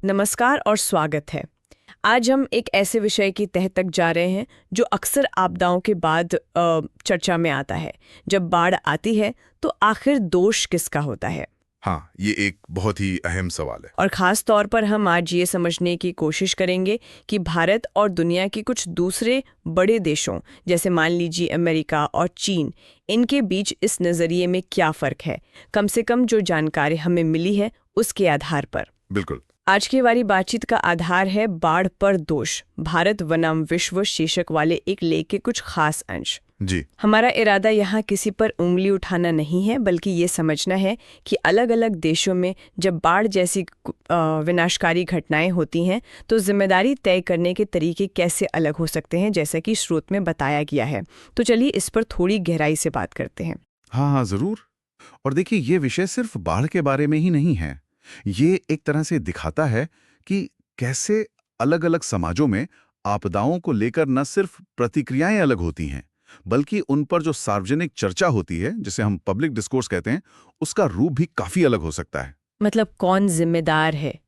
नमस्कार और स्वागत है। आज हम एक ऐसे विषय की तह तक जा रहे हैं जो अक्सर आपदाओं के बाद चर्चा में आता है। जब बाढ़ आती है तो आखिर दोष किसका होता है? हाँ, ये एक बहुत ही अहम सवाल है। और ख़ास तौर पर हम आज ये समझने की कोशिश करेंगे कि भारत और दुनिया के कुछ दूसरे बड़े देशों जैसे मान लीजिए अमेरिका और चीन, इनके बीच इस नज़रिए में क्या फ़र्क है, कम से कम जो जानकारी हमें मिली है उसके आधार पर। बिल्कुल। आज की हमारी बातचीत का आधार है बाढ़ पर दोष, भारत बनाम विश्व शीर्षक वाले एक लेख के कुछ खास अंश। जी। हमारा इरादा यहाँ किसी पर उंगली उठाना नहीं है, बल्कि ये समझना है कि अलग अलग देशों में जब बाढ़ जैसी विनाशकारी घटनाएं होती हैं तो जिम्मेदारी तय करने के तरीके कैसे अलग हो सकते हैं, जैसा कि स्रोत में बताया गया है। तो चलिए इस पर थोड़ी गहराई से बात करते हैं। हाँ, जरूर। और देखिए, ये विषय सिर्फ बाढ़ के बारे में ही नहीं है। ये एक तरह से दिखाता है कि कैसे अलग-अलग समाजों में आपदाओं को लेकर न सिर्फ प्रतिक्रियाएं अलग होती हैं, बल्कि उन पर जो सार्वजनिक चर्चा होती है, जिसे हम पब्लिक डिस्कोर्स कहते हैं, उसका रूप भी काफी अलग हो सकता है। मतलब कौन जिम्मेदार है,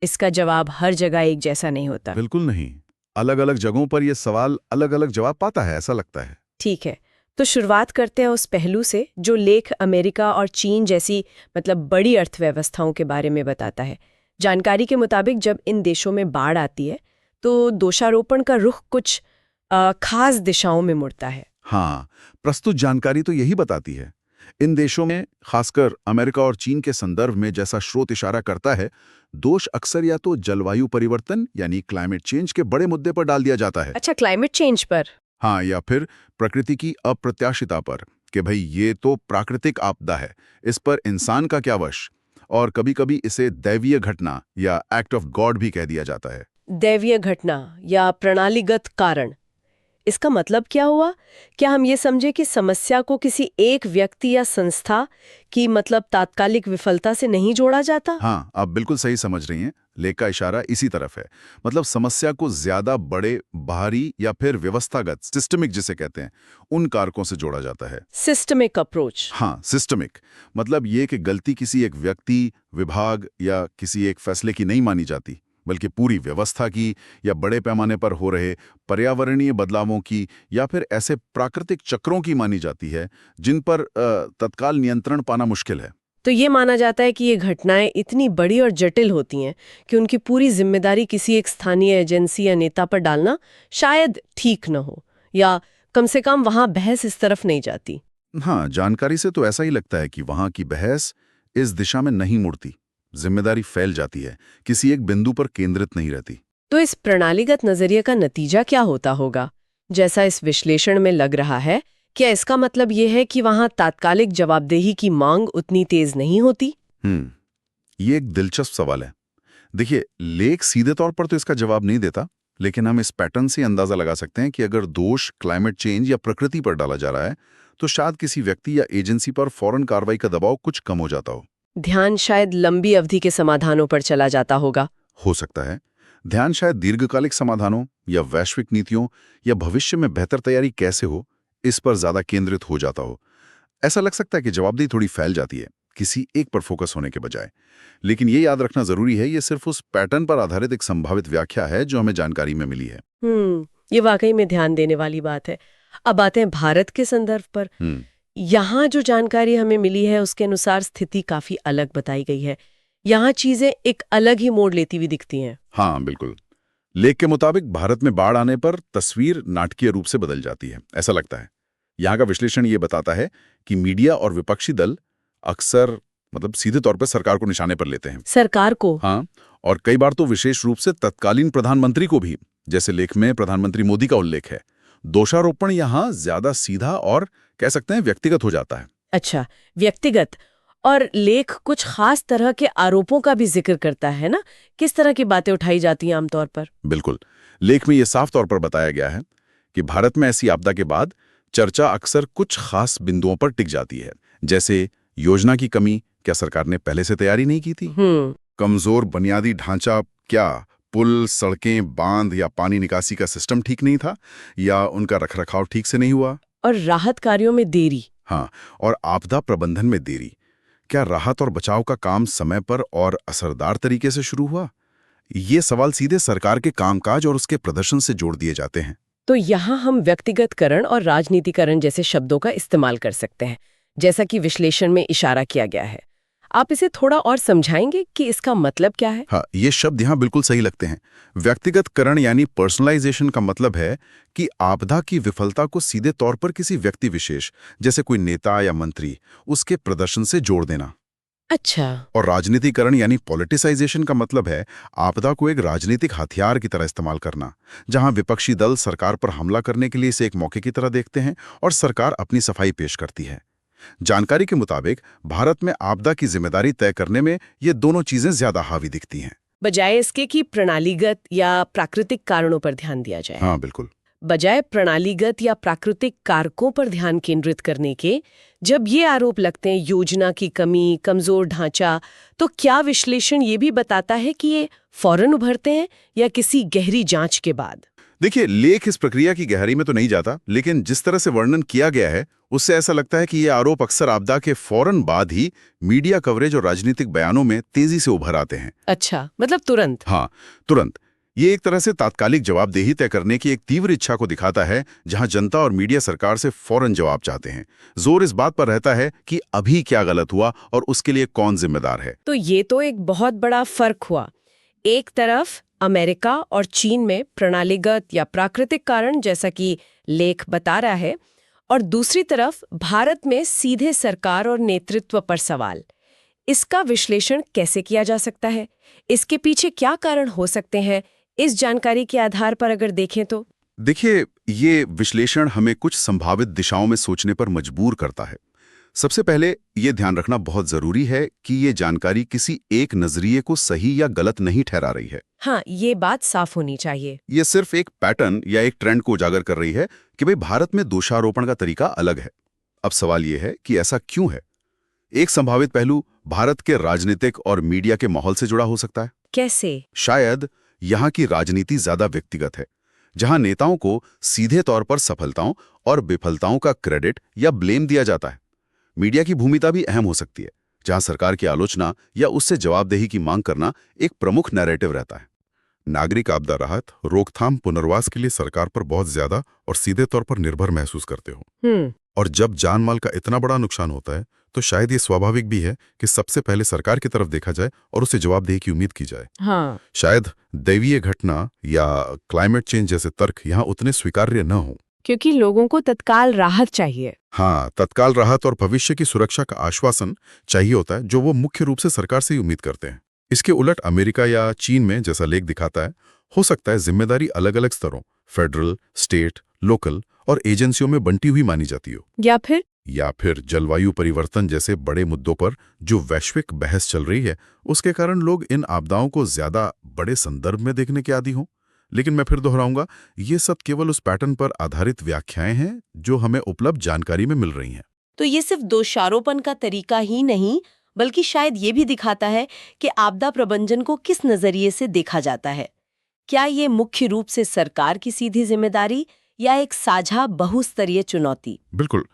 इसका जवाब हर जगह एक जैसा नहीं होता। बिल्कुल नहीं। अलग-अलग जगहों पर यह सवाल अलग-अलग जवाब पाता है, ऐसा लगता है। ठीक है, तो शुरुआत करते हैं उस पहलू से जो लेख अमेरिका और चीन जैसी बड़ी अर्थव्यवस्थाओं के बारे में बताता है। जानकारी के मुताबिक जब इन देशों में बाढ़ आती है तो दोषारोपण का रुख कुछ खास दिशाओं में मुड़ता है। हाँ, प्रस्तुत जानकारी तो यही बताती है। इन देशों में, खासकर अमेरिका और चीन के संदर्भ में, जैसा स्रोत इशारा करता है, दोष अक्सर या तो जलवायु परिवर्तन यानी क्लाइमेट चेंज के बड़े मुद्दे पर डाल दिया जाता है। अच्छा, क्लाइमेट चेंज पर? हाँ, या फिर प्रकृति की अप्रत्याशितता पर कि भाई ये तो प्राकृतिक आपदा है, इस पर इंसान का क्या वश। और कभी-कभी इसे दैवीय घटना या एक्ट ऑफ गॉड भी कह दिया जाता है। दैवीय घटना या प्रणालीगत कारण, इसका मतलब क्या हुआ? क्या हम ये समझे कि समस्या को किसी एक व्यक्ति या संस्था की तात्कालिक विफलता से नहीं जोड़ा जाता? हाँ, आप बिल्कुल सही समझ रही हैं। लेख का इशारा इसी तरफ है। मतलब समस्या को ज्यादा बड़े, बाहरी या फिर व्यवस्थागत, सिस्टमिक जिसे कहते हैं, उन कारकों से जोड़ा जाता है। Systemic approach. हाँ, सिस्टमिक मतलब ये कि गलती किसी एक व्यक्ति, विभाग या किसी एक फैसले की नहीं मानी जाती, बल्कि पूरी व्यवस्था की या बड़े पैमाने पर हो रहे पर्यावरणीय बदलावों की या फिर ऐसे प्राकृतिक चक्रों की मानी जाती है जिन पर तत्काल नियंत्रण पाना मुश्किल है। तो ये माना जाता है कि ये घटनाएं इतनी बड़ी और जटिल होती हैं कि उनकी पूरी जिम्मेदारी किसी एक स्थानीय एजेंसी या नेता पर डालना शायद ठीक न हो, या कम से कम वहां बहस इस तरफ नहीं जाती। हाँ, जानकारी से तो ऐसा ही लगता है कि वहां की बहस इस दिशा में नहीं मुड़ती। जिम्मेदारी फैल जाती है, किसी एक बिंदु पर केंद्रित नहीं रहती। तो इस प्रणालीगत नजरिए का नतीजा क्या होता होगा? जैसा इस विश्लेषण में लग रहा है, क्या इसका मतलब ये है कि वहां तात्कालिक जवाबदेही की मांग उतनी तेज नहीं होती? ये एक दिलचस्प सवाल है। देखिए, लेख सीधे तौर पर तो इसका जवाब नहीं देता, लेकिन हम इस पैटर्न से अंदाजा लगा सकते हैं कि अगर दोष क्लाइमेट चेंज या प्रकृति पर डाला जा रहा है, तो शायद किसी व्यक्ति या एजेंसी पर फौरन कार्रवाई का दबाव कुछ कम हो जाता हो। ध्यान शायद लंबी अवधि के समाधानों पर चला जाता होगा। हो सकता है ध्यान शायद दीर्घकालिक समाधानों या वैश्विक नीतियों या भविष्य में बेहतर तैयारी कैसे हो, इस पर ज्यादा केंद्रित हो जाता हो। ऐसा लग सकता है कि जवाबदेही थोड़ी फैल जाती है, किसी एक पर फोकस होने के बजाय। लेकिन ये याद रखना जरूरी है, ये सिर्फ उस पैटर्न पर आधारित एक संभावित व्याख्या है जो हमें जानकारी में मिली है। ये वाकई में ध्यान देने वाली बात है। अब आते हैं भारत के संदर्भ पर। यहाँ जो जानकारी हमें मिली है उसके अनुसार स्थिति काफी अलग बताई गई है। यहाँ चीजें एक अलग ही मोड़ लेती हुई दिखती हैं। हाँ, बिल्कुल। लेख के मुताबिक भारत में बाढ़ आने पर तस्वीर नाटकीय रूप से बदल जाती है, ऐसा लगता है। यहाँ का विश्लेषण ये बताता है कि मीडिया और विपक्षी दल अक्सर सीधे तौर पर सरकार को निशाने पर लेते हैं। सरकार को? हाँ, और कई बार तो विशेष रूप से तत्कालीन प्रधानमंत्री को भी, जैसे लेख में प्रधानमंत्री मोदी का उल्लेख है। दोषारोपण यहाँ ज्यादा सीधा और कह सकते हैं व्यक्तिगत हो जाता है। अच्छा, व्यक्तिगत। और लेख कुछ खास तरह के आरोपों का भी जिक्र करता है ना? किस तरह की बातें उठाई जाती हैं आमतौर पर? बिल्कुल, लेख में यह साफ तौर पर बताया गया है कि भारत में ऐसी आपदा के बाद चर्चा अक्सर कुछ खास बिंदुओं पर टिक जाती है, जैसे योजना की कमी, क्या सरकार ने पहले से तैयारी नहीं की थी? कमजोर बुनियादी ढांचा, क्या पुल, सड़कें, बांध या पानी निकासी का सिस्टम ठीक नहीं था, या उनका रखरखाव ठीक से नहीं हुआ? और राहत कार्यों में देरी। हाँ, और आपदा प्रबंधन में देरी, क्या राहत और बचाव का काम समय पर और असरदार तरीके से शुरू हुआ? ये सवाल सीधे सरकार के कामकाज और उसके प्रदर्शन से जोड़ दिए जाते हैं। तो यहाँ हम व्यक्तिगतकरण और राजनीतिकरण जैसे शब्दों का इस्तेमाल कर सकते हैं, जैसा कि विश्लेषण में इशारा किया गया है। आप इसे थोड़ा और समझाएंगे कि इसका मतलब क्या है? हाँ, ये शब्द यहाँ बिल्कुल सही लगते हैं। व्यक्तिगतकरण यानी पर्सनलाइजेशन का मतलब है कि आपदा की विफलता को सीधे तौर पर किसी व्यक्ति विशेष, जैसे कोई नेता या मंत्री, उसके प्रदर्शन से जोड़ देना। अच्छा। और राजनीतिकरण यानी पॉलिटिसाइजेशन का मतलब है आपदा को एक राजनीतिक हथियार की तरह इस्तेमाल करना, जहां विपक्षी दल सरकार पर हमला करने के लिए इसे एक मौके की तरह देखते हैं और सरकार अपनी सफाई पेश करती है। जानकारी के मुताबिक भारत में आपदा की जिम्मेदारी तय करने में ये दोनों चीजें ज्यादा हावी दिखती हैं, बजाय इसके कि प्रणालीगत या प्राकृतिक कारणों पर ध्यान दिया जाए। हाँ बिल्कुल। बजाय प्रणालीगत या प्राकृतिक कारकों पर ध्यान केंद्रित करने के जब ये आरोप लगते हैं योजना की कमी, कमजोर ढांचा, तो क्या विश्लेषण ये भी बताता है कि ये फौरन उभरते हैं या किसी गहरी जांच के बाद? देखिए, लेख इस प्रक्रिया की गहराई में तो नहीं जाता, लेकिन जिस तरह से वर्णन किया गया है उससे ऐसा लगता है कि ये आरोप अक्सर आपदा के फौरन बाद ही मीडिया कवरेज और राजनीतिक बयानों में तेजी से उभर आते हैं। अच्छा, मतलब तुरंत? हाँ, तुरंत। ये एक तरह से तात्कालिक जवाबदेही तय करने की एक तीव्र इच्छा को दिखाता है, जहां जनता और मीडिया सरकार से फौरन जवाब चाहते हैं। जोर इस बात पर रहता है कि अभी क्या गलत हुआ और उसके लिए कौन जिम्मेदार है। तो ये तो एक बहुत बड़ा फर्क हुआ। एक तरफ अमेरिका और चीन में प्रणालीगत या प्राकृतिक कारण, जैसा कि लेख बता रहा है, और दूसरी तरफ भारत में सीधे सरकार और नेतृत्व पर सवाल। इसका विश्लेषण कैसे किया जा सकता है? इसके पीछे क्या कारण हो सकते हैं? इस जानकारी के आधार पर अगर देखें तो देखिए, ये विश्लेषण हमें कुछ संभावित दिशाओं में सोचने पर मजबूर करता है। सबसे पहले ये ध्यान रखना बहुत जरूरी है कि ये जानकारी किसी एक नजरिए को सही या गलत नहीं ठहरा रही है। हाँ, ये बात साफ होनी चाहिए। ये सिर्फ एक पैटर्न या एक ट्रेंड को उजागर कर रही है कि भाई भारत में दोषारोपण का तरीका अलग है। अब सवाल ये है कि ऐसा क्यों है? एक संभावित पहलू भारत के राजनीतिक और मीडिया के माहौल से जुड़ा हो सकता है। कैसे? शायद यहाँ की राजनीति ज्यादा व्यक्तिगत है, जहां नेताओं को सीधे तौर पर सफलताओं और विफलताओं का क्रेडिट या ब्लेम दिया जाता है। मीडिया की भूमिका भी अहम हो सकती है, जहां सरकार की आलोचना या उससे जवाबदेही की मांग करना एक प्रमुख नैरेटिव रहता है। नागरिक आपदा राहत, रोकथाम, पुनर्वास के लिए सरकार पर बहुत ज्यादा और सीधे तौर पर निर्भर महसूस करते हो। और जब जान माल का इतना बड़ा नुकसान होता है तो शायद ये स्वाभाविक भी है कि सबसे पहले सरकार की तरफ देखा जाए और उसे जवाबदेही की उम्मीद की जाए। हाँ। शायद दैवीय घटना या क्लाइमेट चेंज जैसे तर्क यहाँ उतने स्वीकार्य न हो, क्योंकि लोगों को तत्काल राहत चाहिए। हाँ, तत्काल राहत और भविष्य की सुरक्षा का आश्वासन चाहिए होता है, जो वो मुख्य रूप से सरकार से ही उम्मीद करते हैं। इसके उलट अमेरिका या चीन में, जैसा लेख दिखाता है, हो सकता है जिम्मेदारी अलग अलग स्तरों, फेडरल, स्टेट, लोकल और एजेंसियों में बंटी हुई मानी जाती हो। या फिर जलवायु परिवर्तन जैसे बड़े मुद्दों पर जो वैश्विक बहस चल रही है, उसके कारण लोग इन आपदाओं को ज्यादा बड़े संदर्भ में देखने के आदी हों। लेकिन मैं फिर दोहराऊंगा, ये सब केवल उस पैटर्न पर आधारित व्याख्याएं हैं जो हमें उपलब्ध जानकारी में मिल रही हैं। तो ये सिर्फ दोषारोपण का तरीका ही नहीं, बल्कि शायद ये भी दिखाता है कि आपदा प्रबंधन को किस नजरिए से देखा जाता है। क्या ये मुख्य रूप से सरकार की सीधी जिम्मेदारी या एक साझा बहुस्तरीय चुनौती? बिल्कुल,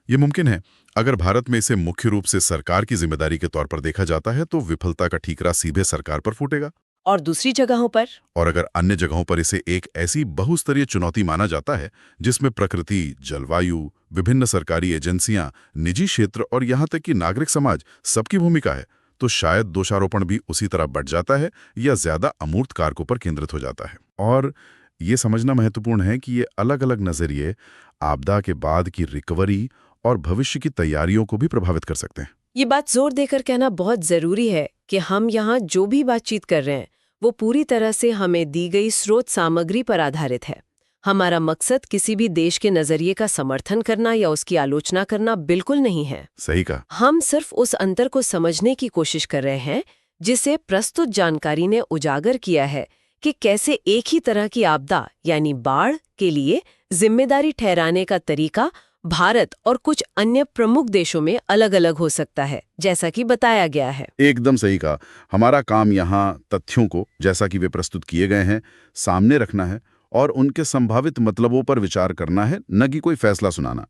ये मुमकिन है। अगर भारत में इसे मुख्य रूप से सरकार की जिम्मेदारी के तौर पर देखा जाता है तो विफलता का ठीकरा सीधे सरकार पर फूटेगा। और दूसरी जगहों पर? और अगर अन्य जगहों पर इसे एक ऐसी बहुस्तरीय चुनौती माना जाता है जिसमें प्रकृति, जलवायु, विभिन्न सरकारी एजेंसियां, निजी क्षेत्र और यहाँ तक कि नागरिक समाज सबकी भूमिका है, तो शायद दोषारोपण भी उसी तरह बढ़ जाता है या ज्यादा अमूर्त कारकों पर केंद्रित हो जाता है। और ये समझना महत्वपूर्ण है कि ये अलग अलग नजरिए आपदा के बाद की रिकवरी और भविष्य की तैयारियों को भी प्रभावित कर सकते हैं। ये बात जोर देकर कहना बहुत जरूरी है कि हम यहाँ जो भी बातचीत कर रहे हैं वो पूरी तरह से हमें दी गई स्रोत सामग्री पर आधारित है। हमारा मकसद किसी भी देश के नजरिए का समर्थन करना या उसकी आलोचना करना बिल्कुल नहीं है। सही कहा। हम सिर्फ उस अंतर को समझने की कोशिश कर रहे हैं जिसे प्रस्तुत जानकारी ने उजागर किया है कि कैसे एक ही तरह की आपदा यानी बाढ़ के लिए जिम्मेदारी ठहराने का तरीका भारत और कुछ अन्य प्रमुख देशों में अलग अलग हो सकता है, जैसा कि बताया गया है। एकदम सही कहा। हमारा काम यहाँ तथ्यों को, जैसा कि वे प्रस्तुत किए गए हैं, सामने रखना है और उनके संभावित मतलबों पर विचार करना है, न कि कोई फैसला सुनाना।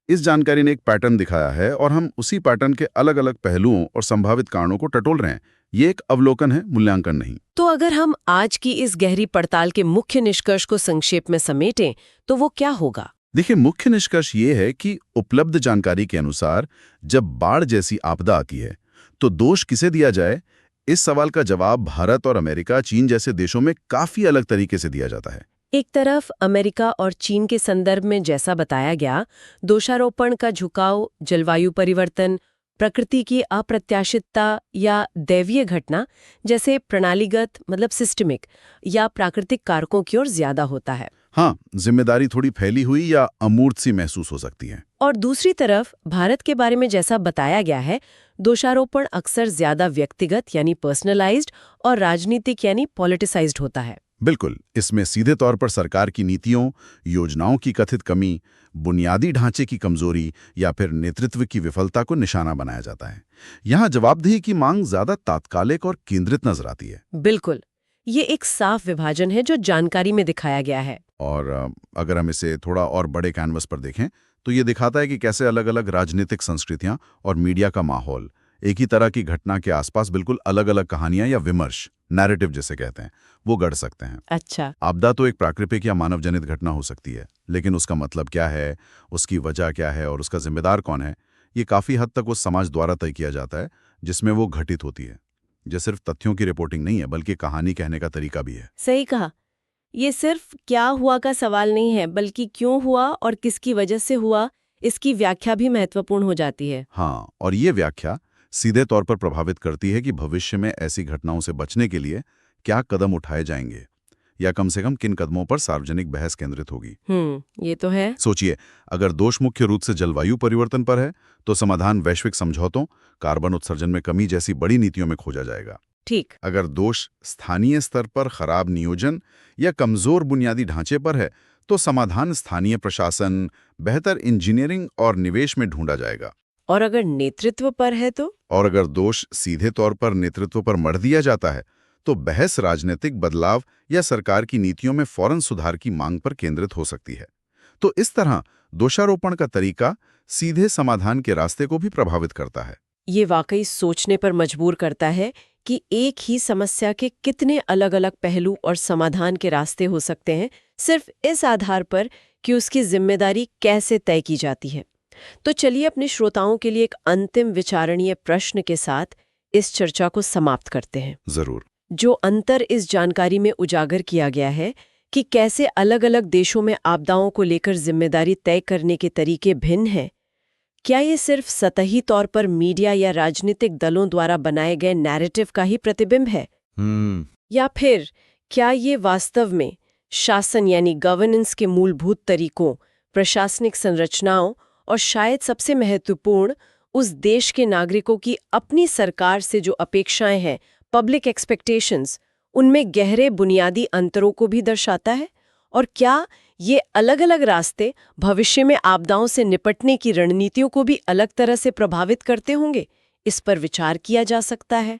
इस जानकारी ने एक पैटर्न दिखाया है और हम उसी पैटर्न के अलग अलग पहलुओं और संभावित कारणों को टटोल रहे हैं। ये एक अवलोकन है, मूल्यांकन नहीं। तो अगर हम आज की इस गहरी पड़ताल के मुख्य निष्कर्ष को संक्षेप में समेटें तो वो क्या होगा? देखिए, मुख्य निष्कर्ष ये है कि उपलब्ध जानकारी के अनुसार जब बाढ़ जैसी आपदा आती है तो दोष किसे दिया जाए, इस सवाल का जवाब भारत और अमेरिका, चीन जैसे देशों में काफी अलग तरीके से दिया जाता है। एक तरफ अमेरिका और चीन के संदर्भ में जैसा बताया गया, दोषारोपण का झुकाव जलवायु परिवर्तन, प्रकृति की अप्रत्याशितता या दैवीय घटना जैसे प्रणालीगत मतलब सिस्टमिक या प्राकृतिक कारकों की ओर ज्यादा होता है। हाँ, जिम्मेदारी थोड़ी फैली हुई या अमूर्त सी महसूस हो सकती है। और दूसरी तरफ भारत के बारे में जैसा बताया गया है, दोषारोपण अक्सर ज्यादा व्यक्तिगत यानी पर्सनलाइज्ड और राजनीतिक यानी पॉलिटिसाइज्ड होता है। बिल्कुल, इसमें सीधे तौर पर सरकार की नीतियों, योजनाओं की कथित कमी, बुनियादी ढांचे की कमजोरी या फिर नेतृत्व की विफलता को निशाना बनाया जाता है। यहाँ जवाबदेही की मांग ज्यादा तात्कालिक और केंद्रित नजर आती है। बिल्कुल, ये एक साफ विभाजन है जो जानकारी में दिखाया गया है। और अगर हम इसे थोड़ा और बड़े कैनवस पर देखें तो ये दिखाता है कि कैसे अलग-अलग राजनीतिक संस्कृतियां और मीडिया का माहौल एक ही तरह की घटना के आसपास बिल्कुल अलग-अलग कहानियां या विमर्श, नैरेटिव जिसे कहते हैं, वो गढ़ सकते हैं। अच्छा, आपदा तो एक प्राकृतिक या मानव जनित घटना हो सकती है, लेकिन उसका मतलब क्या है, उसकी वजह क्या है और उसका जिम्मेदार कौन है, ये काफी हद तक उस समाज द्वारा तय किया जाता है जिसमें वो घटित होती है। ये सिर्फ तथ्यों की रिपोर्टिंग नहीं है, बल्कि कहानी कहने का तरीका भी है। सही कहा। ये सिर्फ क्या हुआ का सवाल नहीं है, बल्कि क्यों हुआ और किसकी वजह से हुआ, इसकी व्याख्या भी महत्वपूर्ण हो जाती है। हाँ, और ये व्याख्या सीधे तौर पर प्रभावित करती है कि भविष्य में ऐसी घटनाओं से बचने के लिए क्या कदम उठाए जाएंगे, या कम से कम किन कदमों पर सार्वजनिक बहस केंद्रित होगी। ये तो है। सोचिए, अगर दोष मुख्य रूप से जलवायु परिवर्तन पर है तो समाधान वैश्विक समझौतों, कार्बन उत्सर्जन में कमी जैसी बड़ी नीतियों में खोजा जाएगा। ठीक। अगर दोष स्थानीय स्तर पर खराब नियोजन या कमजोर बुनियादी ढांचे पर है तो समाधान स्थानीय प्रशासन, बेहतर इंजीनियरिंग और निवेश में ढूंढा जाएगा। और अगर नेतृत्व पर है तो? और अगर दोष सीधे तौर पर नेतृत्व पर मढ़ दिया जाता है तो बहस राजनीतिक बदलाव या सरकार की नीतियों में फौरन सुधार की मांग पर केंद्रित हो सकती है। तो इस तरह दोषारोपण का तरीका सीधे समाधान के रास्ते को भी प्रभावित करता है। ये वाकई सोचने पर मजबूर करता है कि एक ही समस्या के कितने अलग अलग पहलू और समाधान के रास्ते हो सकते हैं, सिर्फ इस आधार पर कि उसकी जिम्मेदारी कैसे तय की जाती है। तो चलिए अपने श्रोताओं के लिए एक अंतिम विचारणीय प्रश्न के साथ इस चर्चा को समाप्त करते हैं। जरूर। जो अंतर इस जानकारी में उजागर किया गया है कि कैसे अलग अलग देशों में आपदाओं को लेकर जिम्मेदारी तय करने के तरीके भिन्न हैं, क्या ये सिर्फ सतही तौर पर मीडिया या राजनीतिक दलों द्वारा बनाए गए नैरेटिव का ही प्रतिबिंब है, या फिर क्या ये वास्तव में शासन यानी गवर्नेंस के मूलभूत तरीकों, प्रशासनिक संरचनाओं और शायद सबसे महत्वपूर्ण उस देश के नागरिकों की अपनी सरकार से जो अपेक्षाएं हैं, पब्लिक एक्सपेक्टेशंस, उनमें गहरे बुनियादी अंतरों को भी दर्शाता है? और क्या ये अलग अलग रास्ते भविष्य में आपदाओं से निपटने की रणनीतियों को भी अलग तरह से प्रभावित करते होंगे? इस पर विचार किया जा सकता है।